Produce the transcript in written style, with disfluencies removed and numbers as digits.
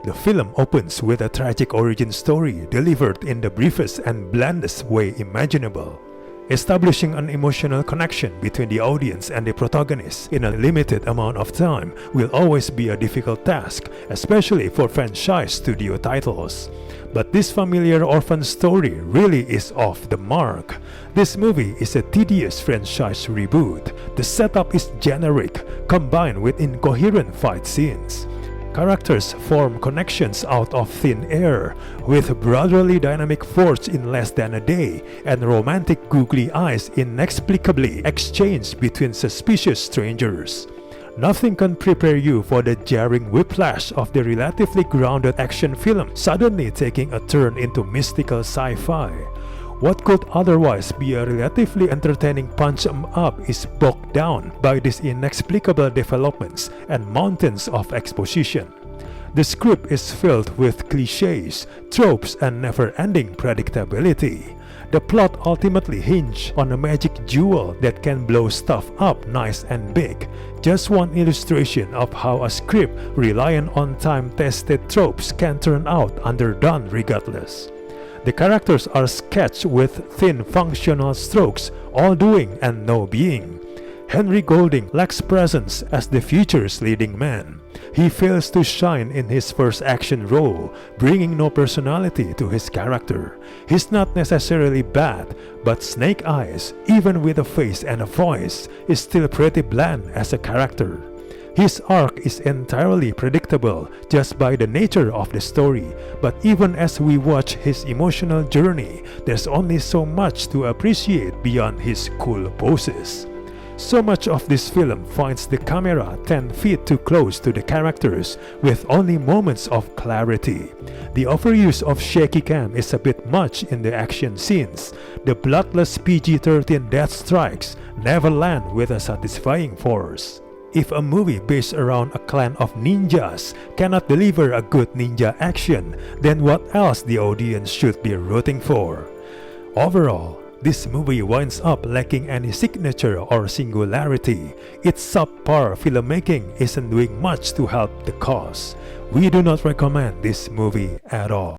The film opens with a tragic origin story delivered in the briefest and blandest way imaginable. Establishing an emotional connection between the audience and the protagonist in a limited amount of time will always be a difficult task, especially for franchise studio titles. But this familiar orphan story really is off the mark. This movie is a tedious franchise reboot. The setup is generic, combined with incoherent fight scenes. Characters form connections out of thin air, with brotherly dynamic forged in less than a day, and romantic googly eyes inexplicably exchanged between suspicious strangers. Nothing can prepare you for the jarring whiplash of the relatively grounded action film suddenly taking a turn into mystical sci-fi. What could otherwise be a relatively entertaining punch-em-up is bogged down by these inexplicable developments and mountains of exposition. The script is filled with cliches, tropes, and never-ending predictability. The plot ultimately hinges on a magic jewel that can blow stuff up nice and big. Just one illustration of how a script reliant on time-tested tropes can turn out underdone regardless. The characters are sketched with thin functional strokes, all doing and no being. Henry Golding lacks presence as the future's leading man. He fails to shine in his first action role, bringing no personality to his character. He's not necessarily bad, but Snake Eyes, even with a face and a voice, is still pretty bland as a character. His arc is entirely predictable just by the nature of the story, but even as we watch his emotional journey, there's only so much to appreciate beyond his cool poses. So much of this film finds the camera 10 feet too close to the characters, with only moments of clarity. The overuse of shaky cam is a bit much in the action scenes. The bloodless PG-13 death strikes never land with a satisfying force. If a movie based around a clan of ninjas cannot deliver a good ninja action, then what else the audience should be rooting for? Overall, this movie winds up lacking any signature or singularity. Its subpar filmmaking isn't doing much to help the cause. We do not recommend this movie at all.